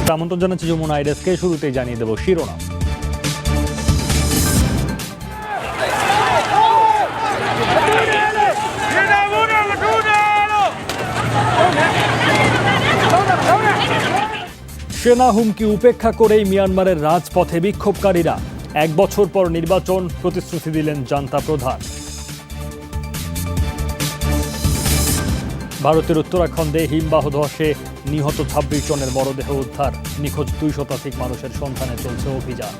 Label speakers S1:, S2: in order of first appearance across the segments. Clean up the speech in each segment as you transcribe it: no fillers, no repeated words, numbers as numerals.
S1: নমস্কার, আমন্ত্রণ জানাচ্ছি যমুনা আইডেসকে। শুরুতেই জানিয়ে দেব শিরোনাম। সেনা হুমকি উপেক্ষা করেই মিয়ানমারের রাজপথে বিক্ষোভকারীরা। 1 বছর পর নির্বাচন, প্রতিশ্রুতি দিলেন জান্তা প্রধান। ভারতের উত্তরাখণ্ডে হিমবাহ ধসে নিহত 26 জনের মরদেহ উদ্ধার। নিখোঁজ 2 শতাধিক মানুষের সন্ধানে চলছে অভিযান।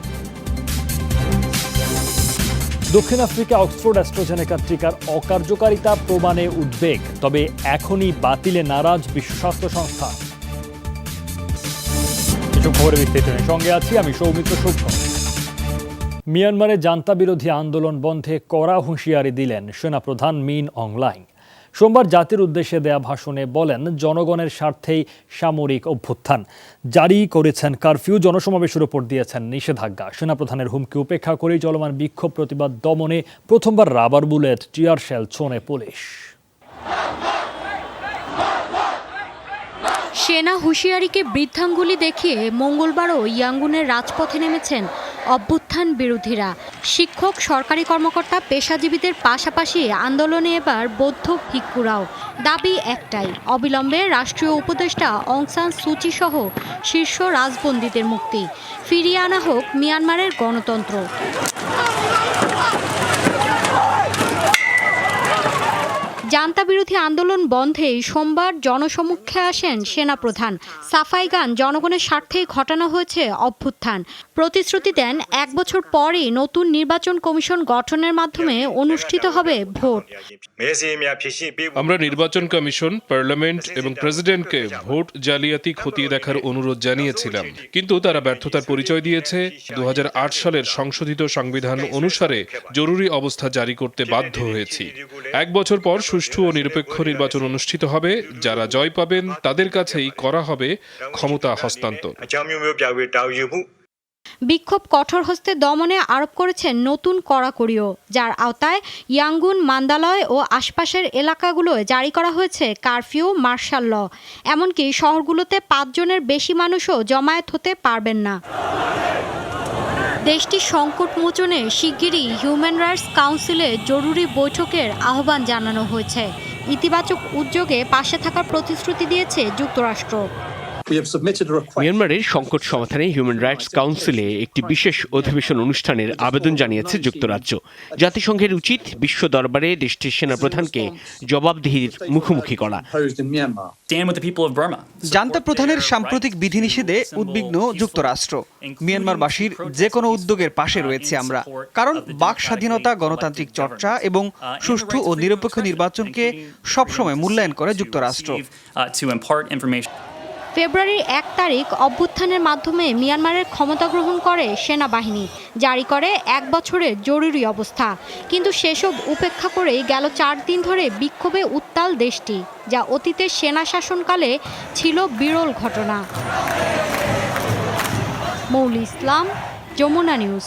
S1: দক্ষিণ আফ্রিকা অক্সফোর্ড অ্যাস্ট্রাজেনেকা টিকার অকার্যকারিতা প্রমাণে উদ্বেগ, তবে এখনই বাতিলে নারাজ বিশ্ব স্বাস্থ্য সংস্থা। কিছু খবরের বিস্তারিত সঙ্গে আছি আমি সৌমিত্র শুক্ল। মিয়ানমারে জান্তা বিরোধী আন্দোলন বন্ধে কড়া হুঁশিয়ারি দিলেন সেনাপ্রধান মিন অং হ্লাইং। সোমবার জাতির উদ্দেশ্যে দেয়া ভাষণে বলেন, জনগণের স্বার্থেই সামরিক অভ্যুত্থান জারি করেছেন কারফিউ, জনসমাবেশের উপর দিয়েছেন নিষেধাজ্ঞা। সেনাপ্রধানের হুমকি উপেক্ষা করেই চলমান বিক্ষোভ প্রতিবাদ দমনে প্রথমবার রাবার বুলেট, টিয়ার শেল ছোঁড়ে পুলিশ।
S2: সেনা হুঁশিয়ারিকে বৃদ্ধাঙ্গুলি দেখিয়ে মঙ্গলবারও ইয়াঙ্গুনের রাজপথে নেমেছেন অভ্যুত্থান বিরোধীরা। শিক্ষক, সরকারি কর্মকর্তা, পেশাজীবীদের পাশাপাশি আন্দোলনে এবার বৌদ্ধ ভিক্ষুরাও। দাবি একটাই, অবিলম্বে রাষ্ট্রীয় উপদেষ্টা অং সান সুচি সহ শীর্ষ রাজবন্দীদের মুক্তি, ফিরিয়ে আনা হোক মিয়ানমারের গণতন্ত্র। জান্তা বিরোধী আন্দোলন বন্ধে সোমবার জনসমক্ষে আসেন সেনাপ্রধান। সাফাই গান, জনগণের স্বার্থেই ঘটানো হয়েছে অভ্যুত্থান। প্রতিশ্রুতি দেন 1 বছর পরই নতুন নির্বাচন কমিশন গঠনের মাধ্যমে অনুষ্ঠিত হবে ভোট।
S3: আমরা নির্বাচন কমিশন, পার্লামেন্ট এবং প্রেসিডেন্টকে ভোট জালিয়াতি খতিয়ে দেখার অনুরোধ জানিয়েছিলাম, কিন্তু তারা ব্যর্থতার পরিচয় দিয়েছে। 2008 সালের সংশোধিত সংবিধান অনুসারে জরুরি অবস্থা জারি করতে বাধ্য হয়েছি। 1 বছর পর সুষ্ঠু ও নিরপেক্ষ নির্বাচন অনুষ্ঠিত হবে। যারা জয় পাবেন তাদের কাছেই করা হবে ক্ষমতা হস্তান্তর।
S2: বিক্ষোভ কঠোর হস্তে দমনে আরোপ করেছেন নতুন কড়াকড়িও, যার আওতায় ইয়াঙ্গুন, মান্দালয় ও আশপাশের এলাকাগুলোয় জারি করা হয়েছে কারফিউ, মার্শাল ল। এমনকি শহরগুলোতে 5 জনের বেশি মানুষও জমায়েত হতে পারবেন না। দেশটির সংকট মোচনে শিগগিরই হিউম্যান রাইটস কাউন্সিলে জরুরি বৈঠকের আহ্বান জানানো হয়েছে। ইতিবাচক উদ্যোগে পাশে থাকার প্রতিশ্রুতি দিয়েছে যুক্তরাষ্ট্র।
S4: মিয়ানমারের সংকট সমাধানে হিউম্যান রাইটস কাউন্সিলে একটি বিশেষ অধিবেশন অনুষ্ঠানের আবেদন জানিয়েছে যুক্তরাজ্য। জাতিসংঘের উচিত বিশ্ব দরবারে দেশটির সেনাপ্রধানকে জবাবদিহির মুখোমুখি করা।
S5: জান্তা প্রধানের সাম্প্রতিক বিধিনিষেধে উদ্বিগ্ন যুক্তরাষ্ট্র। মিয়ানমারবাসীর যে কোনো উদ্যোগের পাশে রয়েছে আমরা, কারণ বাক স্বাধীনতা, গণতান্ত্রিক চর্চা এবং সুষ্ঠু ও নিরপেক্ষ নির্বাচনকে সবসময় মূল্যায়ন করে যুক্তরাষ্ট্র।
S2: ফেব্রুয়ারির 1 তারিখ অভ্যুত্থানের মাধ্যমে মিয়ানমারের ক্ষমতা গ্রহণ করে সেনাবাহিনী, জারি করে 1 বছরের জরুরি অবস্থা। কিন্তু সেসব উপেক্ষা করেই গেল 4 দিন ধরে বিক্ষোভে উত্তাল দেশটি, যা অতীতের সেনা শাসনকালে ছিল বিরল ঘটনা। মৌলি ইসলাম, যমুনা নিউজ।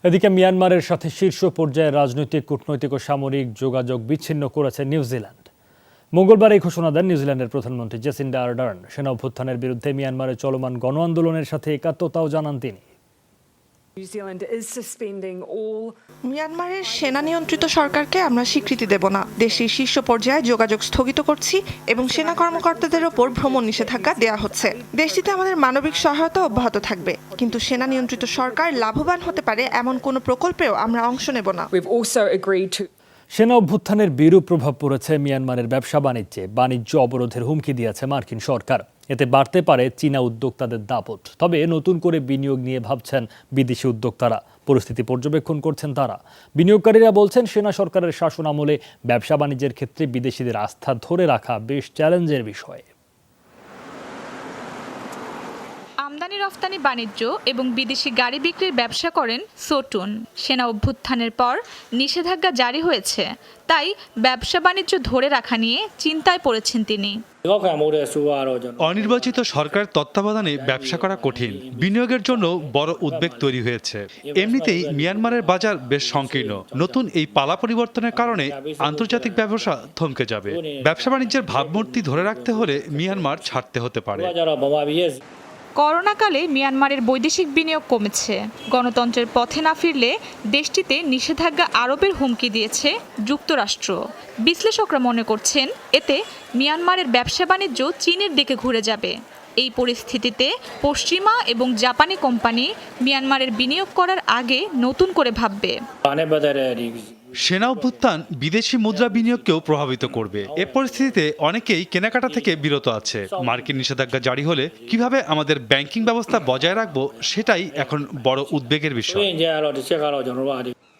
S1: এদিকে মিয়ানমারের সাথে শীর্ষ পর্যায়ে রাজনৈতিক, কূটনৈতিক ও সামরিক যোগাযোগ বিচ্ছিন্ন করেছে নিউজিল্যান্ড। মঙ্গলবার এই ঘোষণা দেন নিউজিল্যান্ডের প্রধানমন্ত্রী জেসিন্ডা আর্ডার্ন। সেনা অভ্যুত্থানের বিরুদ্ধে মিয়ানমারে চলমান গণ আন্দোলনের সাথে একাত্মতাও জানান তিনি।
S6: মিয়ানমারের সেনা নিয়ন্ত্রিত সরকারকে আমরা স্বীকৃতি দেব না। দেশের শীর্ষ পর্যায়ে যোগাযোগ স্থগিত করছি এবং সেনা কর্মকর্তাদের ওপর ভ্রমণ নিষেধাজ্ঞা দেওয়া হচ্ছে। দেশটিতে আমাদের মানবিক সহায়তা অব্যাহত থাকবে, কিন্তু সেনা নিয়ন্ত্রিত সরকার লাভবান হতে পারে এমন কোনো প্রকল্পেও আমরা অংশ নেব না।
S1: সেনা অভ্যুত্থানের বিরূপ প্রভাব পড়েছে মিয়ানমারের ব্যবসা বাণিজ্যে। বাণিজ্য অবরোধের হুমকি দিয়েছে মার্কিন সরকার। এতে বাড়তে পারে চীনা উদ্যোক্তাদের দাপট। তবে নতুন করে বিনিয়োগ নিয়ে ভাবছেন বিদেশি উদ্যোক্তারা। পরিস্থিতি পর্যবেক্ষণ করছেন তারা। বিনিয়োগকারীরা বলছেন, সেনা সরকারের শাসন আমলে ব্যবসা বাণিজ্যের ক্ষেত্রে বিদেশিদের আস্থা ধরে রাখা বেশ চ্যালেঞ্জের বিষয়।
S7: আমদানি রফতানি বাণিজ্য এবং বিদেশি গাড়ি বিক্রির ব্যবসা করেন সোটুন। সেনা অভ্যুত্থানের পর নিষেধাজ্ঞা জারি হয়েছে, তাই ব্যবসা বাণিজ্য ধরে রাখা নিয়ে চিন্তায় পড়েছেন তিনি।
S8: অনির্বাচিত সরকার তত্ত্বাবধানে ব্যবসা করা কঠিন। বিনিয়োগের জন্য বড় উদ্বেগ তৈরি হয়েছে। এমনিতেই মিয়ানমারের বাজার বেশ সংকীর্ণ। নতুন এই পালা পরিবর্তনের কারণে আন্তর্জাতিক ব্যবসা থমকে যাবে। ব্যবসা বাণিজ্যের ভাবমূর্তি ধরে রাখতে হলে মিয়ানমার ছাড়তে হতে পারে।
S7: করোনাকালে মিয়ানমারের বৈদেশিক বিনিয়োগ কমেছে। গণতন্ত্রের পথে না ফিরলে দেশটিতে নিষেধাজ্ঞা আরোপের হুমকি দিয়েছে যুক্তরাষ্ট্র। বিশ্লেষকরা মনে করছেন এতে মিয়ানমারের ব্যবসা বাণিজ্য চীনের দিকে ঘুরে যাবে। এই পরিস্থিতিতে পশ্চিমা এবং জাপানি কোম্পানি মিয়ানমারের বিনিয়োগ করার আগে নতুন করে ভাববে।
S8: সেনা অভ্যুত্থান বিদেশি মুদ্রা বিনিয়োগকেও প্রভাবিত করবে। এ পরিস্থিতিতে অনেকেই কেনাকাটা থেকে বিরত আছে। মার্কিন নিষেধাজ্ঞা জারি হলে কিভাবে আমাদের ব্যাংকিং ব্যবস্থা বজায় রাখবো, সেটাই এখন বড় উদ্বেগের বিষয়।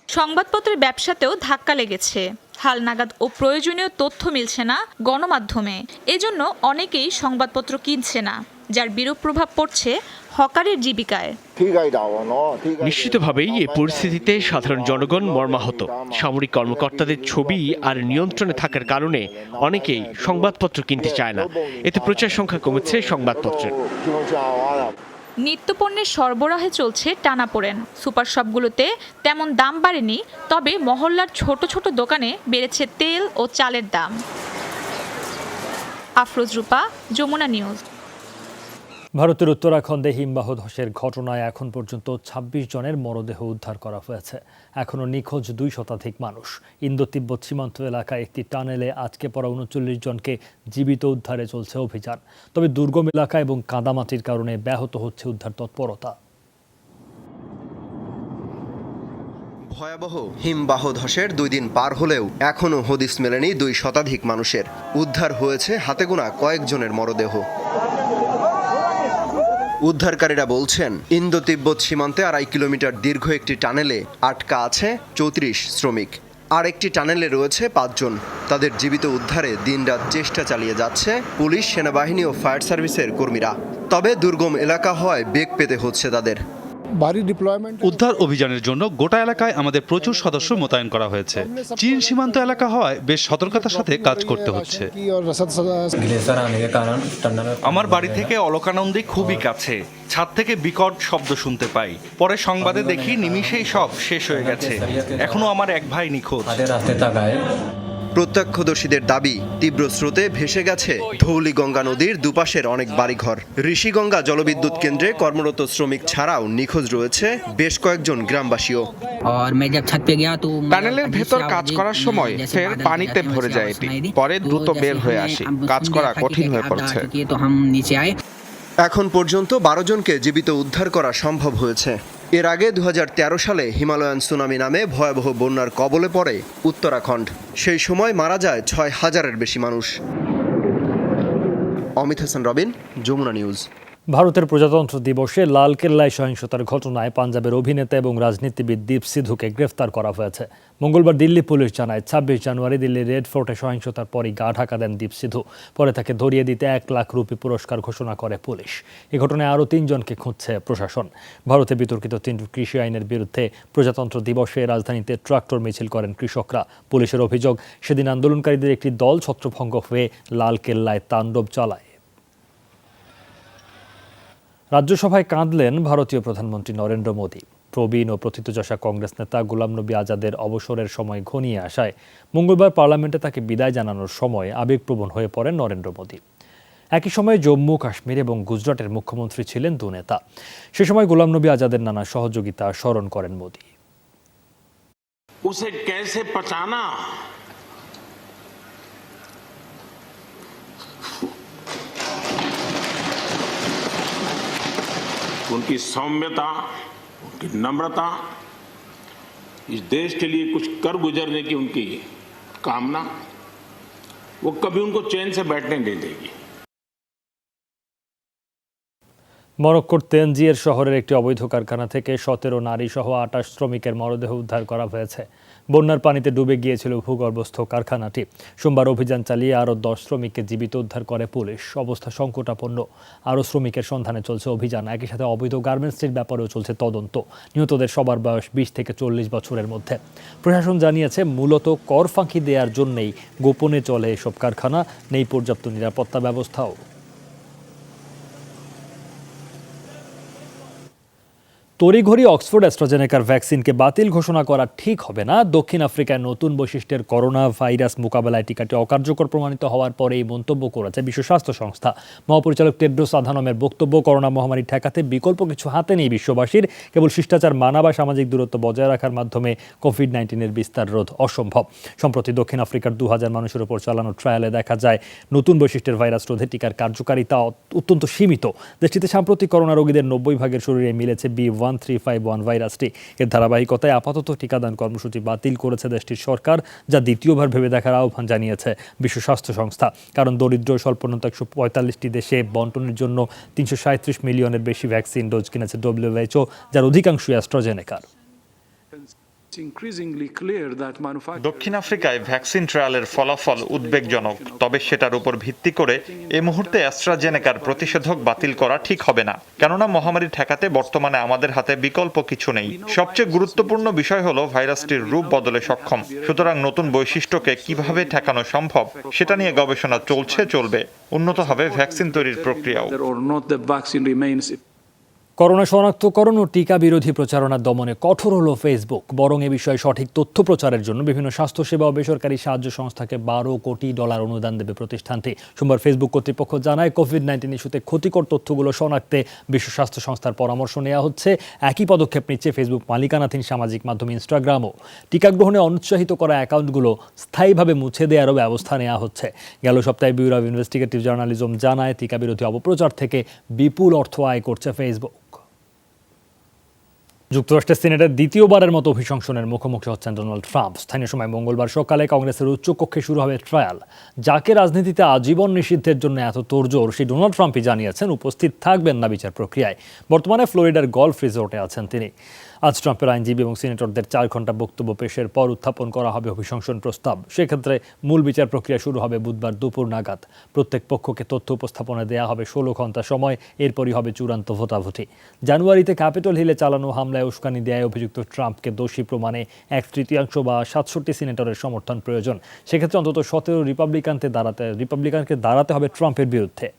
S7: সংবাদপত্রের ব্যবসাতেও ধাক্কা লেগেছে। হালনাগাদ ও প্রয়োজনীয় তথ্য মিলছে না গণমাধ্যমে। এজন্য অনেকেই সংবাদপত্র কিনছে না, যার বিরূপ প্রভাব পড়ছে হকারের জীবিকায়।
S4: নিশ্চিতভাবেই এই পরিস্থিতিতে সাধারণ জনগণ মর্মাহত। সামরিক কর্মকর্তাদের ছবি আর নিয়ন্ত্রণে থাকার কারণে অনেকেই সংবাদপত্র কিনতে চায় না। এতে প্রচার সংখ্যা কমেছে সংবাদপত্রের।
S7: নিত্যপণ্যের সরবরাহে চলছে টানাপোড়েন। সুপার শপগুলোতে তেমন দাম বাড়েনি, তবে মহল্লার ছোট ছোট দোকানে বেড়েছে তেল ও চালের দাম। আফরোজ রূপা, যমুনা নিউজ।
S1: ভারতের উত্তরাখণ্ডে হিমবাহ ধসের ঘটনায় এখন পর্যন্ত ২৬ জনের মরদেহ উদ্ধার করা হয়েছে। এখনও নিখোঁজ ২ শতাধিক মানুষ। ইন্দো তিব্বত সীমান্ত এলাকায় একটি টানেলে আটকে পড়া ৩৯ জনকে জীবিত উদ্ধারে চলছে অভিযান। তবে দুর্গম এলাকা এবং কাদামাটির কারণে ব্যাহত হচ্ছে উদ্ধার তৎপরতা।
S9: ভয়াবহ হিমবাহ ধসের ২ দিন পার হলেও এখনও হদিস মেলেনি ২ শতাধিক মানুষের। উদ্ধার হয়েছে হাতে গোনা কয়েকজনের মরদেহ। উদ্ধারকারীরা বলছেন, ইন্দো তিব্বত সীমান্তে ২.৫ কিলোমিটার দীর্ঘ একটি টানেলে আটকা আছে ৩৪ শ্রমিক। আর একটি টানেলে রয়েছে ৫ জন। তাদের জীবিত উদ্ধারে দিনরাত চেষ্টা চালিয়ে যাচ্ছে পুলিশ, সেনাবাহিনী ও ফায়ার সার্ভিসের কর্মীরা। তবে দুর্গম এলাকা হওয়ায় বেগ পেতে হচ্ছে তাদের।
S8: উদ্ধার অভিযানের জন্য গোটা এলাকায় আমাদের প্রচুর সদস্য মোতায়েন করা হয়েছে। চীন সীমান্ত এলাকা হওয়ায় বেশ সতর্কতার সাথে কাজ করতে হচ্ছে।
S10: আমার বাড়ি থেকে অলকানন্দী খুবই কাছে। ছাদ থেকে বিকট শব্দ শুনতে পাই। পরে সংবাদে দেখি নিমিষেই সব শেষ হয়ে গেছে। এখনো আমার এক ভাই নিখোঁজ।
S9: প্রত্যক্ষদর্শীদের দাবি, তীব্র স্রোতে ভেসে গেছে ধৌলিগঙ্গা নদীর দুপাশের অনেক বাড়িঘর। ঋষিগঙ্গা জলবিদ্যুৎ কেন্দ্রে কর্মরত শ্রমিক ছাড়াও নিখোঁজ রয়েছে বেশ কয়েকজন গ্রামবাসীও।
S11: টানেলের ভেতর কাজ করার সময় ফের পানিতে ভরে যায় এটি। পরে দ্রুত বের হয়ে আসি। কাজ করা কঠিন হয়ে পড়ছে।
S9: এখন পর্যন্ত ১২ জনকে জীবিত উদ্ধার করা সম্ভব হয়েছে। এর আগে ২০১৩ সালে হিমালয়ান সুনামি নামে ভয়াবহ বন্যার কবলে পড়ে উত্তরাখণ্ড। সেই সময় মারা যায় ৬,০০০-এর বেশি মানুষ। অমিত হাসান রবিন, যমুনা নিউজ।
S1: ভারতের প্রজাতন্ত্র দিবসে লালকেল্লায় সহিংসতার ঘটনায় পাঞ্জাবের অভিনেতা এবং রাজনীতিবিদ দীপ সিধুকে গ্রেফতার করা হয়েছে। মঙ্গলবার দিল্লি পুলিশ জানায়, ২৬ জানুয়ারি দিল্লির রেড ফোর্টে সহিংসতার পরই গা ঢাকা দেন দীপ সিধু। পরে তাকে ধরিয়ে দিতে ১ লাখ রুপি পুরস্কার ঘোষণা করে পুলিশ। এ ঘটনায় আরও ৩ জনকে খুঁজছে প্রশাসন। ভারতে বিতর্কিত ৩টি কৃষি আইনের বিরুদ্ধে প্রজাতন্ত্র দিবসে রাজধানীতে ট্রাক্টর মিছিল করেন কৃষকরা। পুলিশের অভিযোগ, সেদিন আন্দোলনকারীদের একটি দল ছত্রভঙ্গ হয়ে লালকেল্লায় তাণ্ডব চালায়। রাজ্যসভায় কাঁদলেন ভারতীয় প্রধানমন্ত্রী নরেন্দ্র মোদী। প্রবীণ ও প্রথিতযশা কংগ্রেস নেতা গোলাম নবী আজাদের অবসরের সময় ঘনিয়ে আসায় মঙ্গলবার পার্লামেন্টে তাকে বিদায় জানানোর সময় আবেগপ্রবণ হয়ে পড়েন নরেন্দ্র মোদী। একই সময়ে জম্মু, কাশ্মীর এবং গুজরাটের মুখ্যমন্ত্রী ছিলেন ২ নেতা। সে সময় গোলাম নবী আজাদের নানা সহযোগিতা স্মরণ করেন মোদী।
S12: उनकी सौम्यता, उनकी नम्रता, इस देश के लिए कुछ कर गुजरने की उनकी कामना, वो कभी उनको चैन से बैठने नहीं देगी।
S1: মরক্কোর তেনজিয়ের শহরের একটি অবৈধ কারখানা থেকে ১৭ নারী সহ ২৮ শ্রমিকের মরদেহ উদ্ধার করা হয়েছে। বন্যার পানিতে ডুবে গিয়েছিল ভূগর্ভস্থ কারখানাটি। সোমবার অভিযান চালিয়ে আরও ১০ শ্রমিককে জীবিত উদ্ধার করে পুলিশ। অবস্থা সংকটাপন্ন। আরও শ্রমিকের সন্ধানে চলছে অভিযান। একই সাথে অবৈধ গার্মেন্টসের ব্যাপারেও চলছে তদন্ত। নিহতদের সবার বয়স ২০ থেকে ৪০ বছরের মধ্যে। প্রশাসন জানিয়েছে, মূলত কর ফাঁকি দেওয়ার জন্যই গোপনে চলে এসব কারখানা। নেই পর্যাপ্ত নিরাপত্তা ব্যবস্থাও। তড়িঘড়ি অক্সফোর্ড অ্যাস্ট্রাজেনেকার ভ্যাকসিনকে বাতিল ঘোষণা করা ঠিক হবে না। দক্ষিণ আফ্রিকায় নতুন বৈশিষ্ট্যের করোনা ভাইরাস মোকাবেলায় টিকাটি অকার্যকর প্রমাণিত হওয়ার পরে এই মন্তব্য করেছে বিশ্ব স্বাস্থ্য সংস্থা। মহাপরিচালক টেড্রোস আধানমের বক্তব্য, করোনা মহামারী ঠেকাতে বিকল্প কিছু হাতে নেই বিশ্ববাসীর। কেবল শিষ্টাচার মানা বা সামাজিক দূরত্ব বজায় রাখার মাধ্যমে কোভিড-19-এর বিস্তার রোধ অসম্ভব। সম্প্রতি দক্ষিণ আফ্রিকার 2000 মানুষের উপর চালানো ট্রায়ালে দেখা যায় নতুন বৈশিষ্ট্যের ভাইরাস রোধে টিকার কার্যকারিতা অত্যন্ত সীমিত। দেশটিতে সাম্প্রতিক করোনা রোগীদের 90% শরীরে মিলেছে B1351 ভাইরাসটি। এর ধারাবাহিকতায় আপাতত টিকাদান কর্মসূচি বাতিল করেছে দেশটির সরকার, যা দ্বিতীয়বার ভেবে দেখার আহ্বান জানিয়েছে বিশ্ব স্বাস্থ্য সংস্থা। কারণ দরিদ্র স্বল্পোন্নত 145টি দেশে বন্টনের জন্য 337 মিলিয়নের বেশি ভ্যাকসিন ডোজ কিনেছে WHO, যার অধিকাংশই অ্যাস্ট্রাজেনেকার।
S13: দক্ষিণ আফ্রিকায় ভ্যাকসিন ট্রায়ালের ফলাফল উদ্বেগজনক, তবে সেটার উপর ভিত্তি করে এই মুহূর্তে অ্যাস্ট্রাজেনেকার প্রতিষেধক বাতিল করা ঠিক হবে না, কেননা মহামারী ঠেকাতে বর্তমানে আমাদের হাতে বিকল্প কিছু নেই। সবচেয়ে গুরুত্বপূর্ণ বিষয় হলো ভাইরাসটির রূপ বদলে সক্ষম। সুতরাং নতুন বৈশিষ্ট্যকে কিভাবে ঠেকানো সম্ভব সেটা নিয়ে গবেষণা চলবে। উন্নত হবে ভ্যাকসিন তৈরির প্রক্রিয়াও।
S1: করোনা শনাক্তকরণ ও টিকা বিরোধী প্রচারণা দমনে কঠোর হলো ফেসবুক। বরং এ বিষয়ে সঠিক তথ্য প্রচারের জন্য বিভিন্ন স্বাস্থ্যসেবা ও বেসরকারি সাহায্য সংস্থাকে $12 কোটি অনুদান দেবে প্রতিষ্ঠানটি। সোমবার ফেসবুক কর্তৃপক্ষ জানায়, কোভিড-19 ইস্যুতে ক্ষতিকর তথ্যগুলো শনাক্তে বিশ্ব স্বাস্থ্য সংস্থার পরামর্শ নেওয়া হচ্ছে। একই পদক্ষেপ নিচ্ছে ফেসবুক মালিকানাধীন সামাজিক মাধ্যম ইনস্টাগ্রামও। টিকা গ্রহণে অনুৎসাহিত করা অ্যাকাউন্টগুলো স্থায়ীভাবে মুছে দেওয়ারও ব্যবস্থা নেওয়া হচ্ছে। গেল সপ্তাহে ব্যুরো অব ইনভেস্টিগেটিভ জার্নালিজম জানায়, টিকা বিরোধী অপপ্রচার থেকে বিপুল অর্থ আয় করছে ফেসবুক। যুক্তরাষ্ট্রের সিনেটের দ্বিতীয়বারের মতো অভিশংসনের মুখোমুখি হচ্ছেন ডোনাল্ড ট্রাম্প। স্থানীয় সময় মঙ্গলবার সকালে কংগ্রেসের উচ্চকক্ষে শুরু হবে ট্রায়াল। যাকে রাজনীতিতে আজীবন নিষিদ্ধের জন্য এত তোড়জোড়, সেই ডোনাল্ড ট্রাম্পই জানিয়েছেন উপস্থিত থাকবেন না বিচার প্রক্রিয়ায়। বর্তমানে ফ্লোরিডার গলফ রিসোর্টে আছেন তিনি। আজ ট্রাম্পের আইনজীবী এবং সিনেটরদের 4 ঘন্টা বক্তব্য পেশের পর উত্থাপন করা হবে অভিশংসন প্রস্তাব। সেক্ষেত্রে মূল বিচার প্রক্রিয়া শুরু হবে বুধবার দুপুর নাগাদ। প্রত্যেক পক্ষকে তথ্য উপস্থাপনে দেওয়া হবে 16 ঘন্টা সময়। এরপরই হবে চূড়ান্ত ভোটাভুটি। জানুয়ারিতে ক্যাপিটল হিলে চালানো হামলায় উস্কানি দেয় অভিযুক্ত ট্রাম্পকে দোষী প্রমাণে 1/3 বা 67 সিনেটরের সমর্থন প্রয়োজন। সেক্ষেত্রে অন্তত 17 রিপাবলিকানকে দাঁড়াতে হবে ট্রাম্পের বিরুদ্ধে।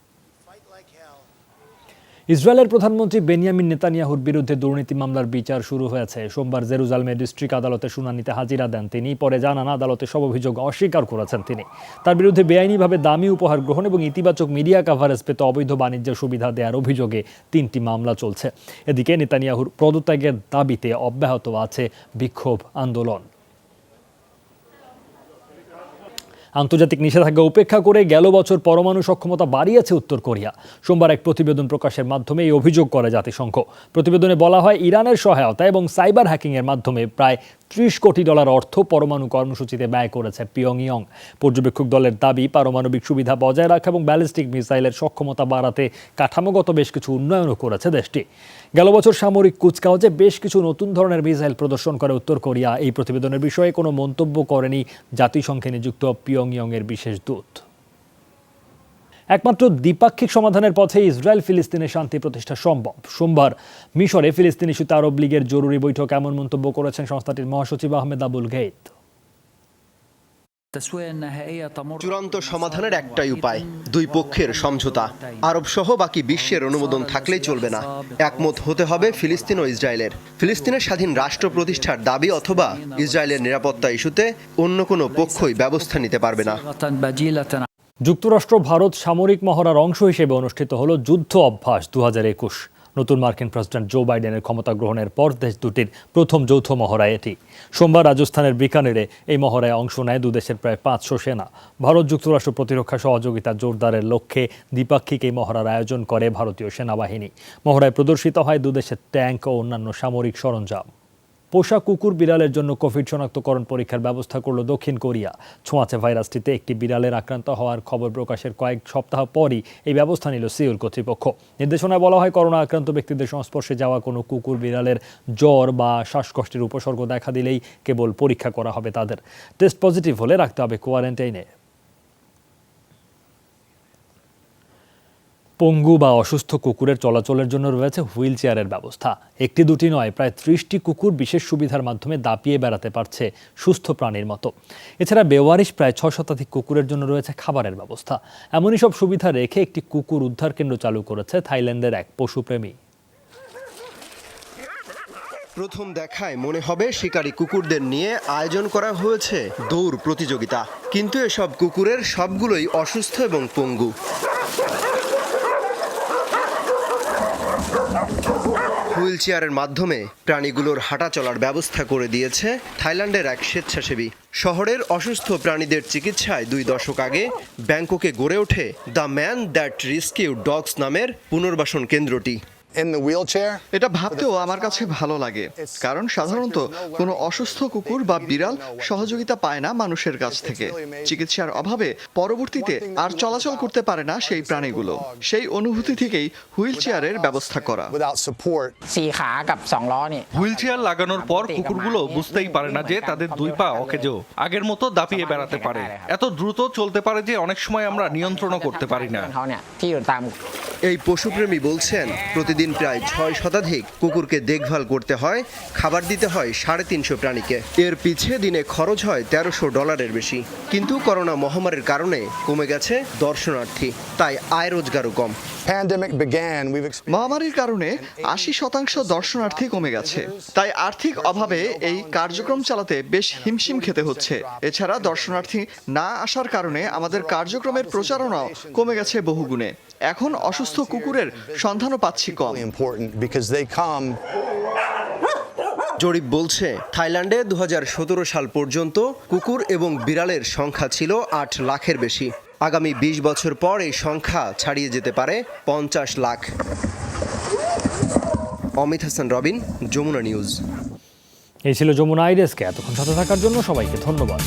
S1: ইসরায়েলের প্রধানমন্ত্রী বেনিয়ামিন নেতানিয়াহুর বিরুদ্ধে দুর্নীতি মামলার বিচার শুরু হয়েছে। সোমবার জেরুজালেমের ডিস্ট্রিক্ট আদালতে শুনানিতে হাজিরা দেন তিনি। পরে জানান, আদালতে সব অভিযোগ অস্বীকার করেছেন তিনি। তার বিরুদ্ধে বেআইনিভাবে দামি উপহার গ্রহণ এবং ইতিবাচক মিডিয়া কাভারেজ পেতে অবৈধ বাণিজ্য সুবিধা দেওয়ার অভিযোগে 3টি মামলা চলছে। এদিকে নেতানিয়াহুর পদত্যাগের দাবিতে অব্যাহত আছে বিক্ষোভ আন্দোলন। আন্তর্জাতিক নিষেধাজ্ঞা উপেক্ষা করে গেল বছর পরমাণু সক্ষমতা বাড়িয়েছে উত্তর কোরিয়া। সোমবার এক প্রতিবেদন প্রকাশের মাধ্যমে এই অভিযোগ করে জাতিসংঘ। প্রতিবেদনে বলা হয়, ইরানের সহায়তা এবং সাইবার হ্যাকিংয়ের মাধ্যমে প্রায় $30 কোটি অর্থ পরমাণু কর্মসূচিতে ব্যয় করেছে পিয়ংইয়ং। পর্যবেক্ষক দলের দাবি, পারমাণবিক সুবিধা বজায় রাখা এবং ব্যালিস্টিক মিসাইলের সক্ষমতা বাড়াতে কাঠামোগত বেশ কিছু উন্নয়নও করেছে দেশটি। গেল বছর সামরিক কুচকাওয়াজে বেশ কিছু নতুন ধরনের মিসাইল প্রদর্শন করে উত্তর কোরিয়া। এই প্রতিবেদনের বিষয়ে কোনো মন্তব্য করেনি জাতিসংঘে নিযুক্ত পিয়ংইয়ংয়ের বিশেষ দূত। একমাত্র দ্বিপাক্ষিক সমাধানের পথে ইসরায়েল ফিলিস্তিনে শান্তি প্রতিষ্ঠা সম্ভব। সোমবার মিশরে ফিলিস্তিন ইস্যুতে আরব লীগের জরুরি বৈঠক এমন মন্তব্য করেছেন সংস্থাটির মহাসচিব আহমেদ আবুল গেইত।
S9: চূড়ান্ত সমাধানের একটাই উপায়, 2 পক্ষের সমঝোতা। আরব সহ বাকি বিশ্বের অনুমোদন থাকলেই চলবে না। একমত হতে হবে ফিলিস্তিন ও ইসরায়েলের। ফিলিস্তিনের স্বাধীন রাষ্ট্র প্রতিষ্ঠার দাবি অথবা ইসরায়েলের নিরাপত্তা ইস্যুতে অন্য কোনো পক্ষই ব্যবস্থা নিতে পারবে না।
S1: যুক্তরাষ্ট্র ভারত সামরিক মহড়ার অংশ হিসেবে অনুষ্ঠিত হলো যুদ্ধ অভ্যাস 2021। নতুন মার্কিন প্রেসিডেন্ট জো বাইডেনের ক্ষমতা গ্রহণের পর দেশ দুটির প্রথম যৌথ মহড়া এটি। সোমবার রাজস্থানের বিকানেরে এই মহড়ায় অংশ নেয় দুদেশের প্রায় 500 সেনা। ভারত যুক্তরাষ্ট্র প্রতিরক্ষা সহযোগিতা জোরদারের লক্ষ্যে দ্বিপাক্ষিক এই মহড়ার আয়োজন করে ভারতীয় সেনাবাহিনী। মহড়ায় প্রদর্শিত হয় দুদেশের ট্যাঙ্ক ও অন্যান্য সামরিক সরঞ্জাম। পোষা কুকুর বিড়ালের জন্য কোভিড শনাক্তকরণ পরীক্ষার ব্যবস্থা করল দক্ষিণ কোরিয়া। ছোঁয়াচে ভাইরাসটিতে একটি বিড়ালের আক্রান্ত হওয়ার খবর প্রকাশের কয়েক সপ্তাহ পরই এই ব্যবস্থা নিল সিউল কর্তৃপক্ষ। নির্দেশনায় বলা হয়, করোনা আক্রান্ত ব্যক্তিদের সংস্পর্শে যাওয়া কোনো কুকুর বিড়ালের জ্বর বা শ্বাসকষ্টের উপসর্গ দেখা দিলেই কেবল পরীক্ষা করা হবে তাদের। টেস্ট পজিটিভ হলে রাখতে হবে কোয়ারেন্টাইনে। পঙ্গু বা অসুস্থ কুকুরের চলাচলের জন্য রয়েছে হুইল চেয়ারের ব্যবস্থা। 1-2টি নয়, প্রায় 30টি কুকুর বিশেষ সুবিধার মাধ্যমে দাপিয়ে বেড়াতে পারছে সুস্থ প্রাণীর মতো। এছাড়া বেওয়ারিশ প্রায় 6 শতাধিক কুকুরের জন্য রয়েছে খাবারের ব্যবস্থা। এমনই সব সুবিধা রেখে একটি কুকুর উদ্ধার কেন্দ্র চালু করেছে থাইল্যান্ডের এক পশুপ্রেমী।
S9: প্রথম দেখায় মনে হবে শিকারী কুকুরদের নিয়ে আয়োজন করা হয়েছে দৌড় প্রতিযোগিতা, কিন্তু এসব কুকুরের সবগুলোই অসুস্থ এবং পঙ্গু। হুইল চেয়ারের মাধ্যমে প্রাণীগুলোর হাঁটা চলার ব্যবস্থা করে দিয়েছে থাইল্যান্ডের এক স্বেচ্ছাসেবী। শহরের অসুস্থ প্রাণীদের চিকিৎসায় 2 দশক আগে ব্যাংককে গড়ে ওঠে the man that rescued dogs নামের পুনর্বাসন কেন্দ্রটি।
S14: এটা ভাবতেও আমার কাছে ভালো লাগে, কারণ সাধারণত কোনো অসুস্থ কুকুর বা বিড়াল সহযোগিতা পায় না মানুষের কাছ থেকে। চিকিৎসার অভাবে পরবর্তীতে আর চলাচল করতে পারে না সেই প্রাণীগুলো। সেই অনুভূতি থেকেই হুইল চেয়ারের ব্যবস্থা করা।
S10: হুইল চেয়ার লাগানোর পর কুকুরগুলো বুঝতেই পারে না যে তাদের 2 পা অকেজো, আগের মতো দাপিয়ে বেড়াতে পারে। এত দ্রুত চলতে পারে যে অনেক সময় আমরা নিয়ন্ত্রণও করতে পারি না।
S9: এই পশুপ্রেমী বলছেন প্রতিদিন প্রায় 6 শতাধিক কুকুরকে দেখভাল করতে হয়, খাবার দিতে হয় 350 প্রাণীকে। এর পিছে দিনে খরচ হয় $1300 বেশি। কিন্তু করোনা মহামারীর কারণে কমে গেছে দর্শনার্থী, তাই আয় রোজগারও কম।
S14: মহামারীর কারণে 80% দর্শনার্থী কমে গেছে, তাই আর্থিক অভাবে এই কার্যক্রম চালাতে বেশ হিমশিম খেতে হচ্ছে। এছাড়া দর্শনার্থী না আসার কারণে আমাদের কার্যক্রমের প্রচারণাও কমে গেছে বহুগুণে। এখন অসুস্থ কুকুরের সন্ধানও পাচ্ছি কম।
S9: জরিপ বলছে থাইল্যান্ডে 2017 সাল পর্যন্ত কুকুর এবং বিড়ালের সংখ্যা ছিল 8 লাখের বেশি। আগামী 20 বছর পর এই সংখ্যা ছাড়িয়ে যেতে পারে 50 লাখ। অমিত হাসান রবিন, যমুনা নিউজ।
S1: এই ছিল যমুনা আইডেস্কে। এতক্ষণ সাথে থাকার জন্য সবাইকে ধন্যবাদ।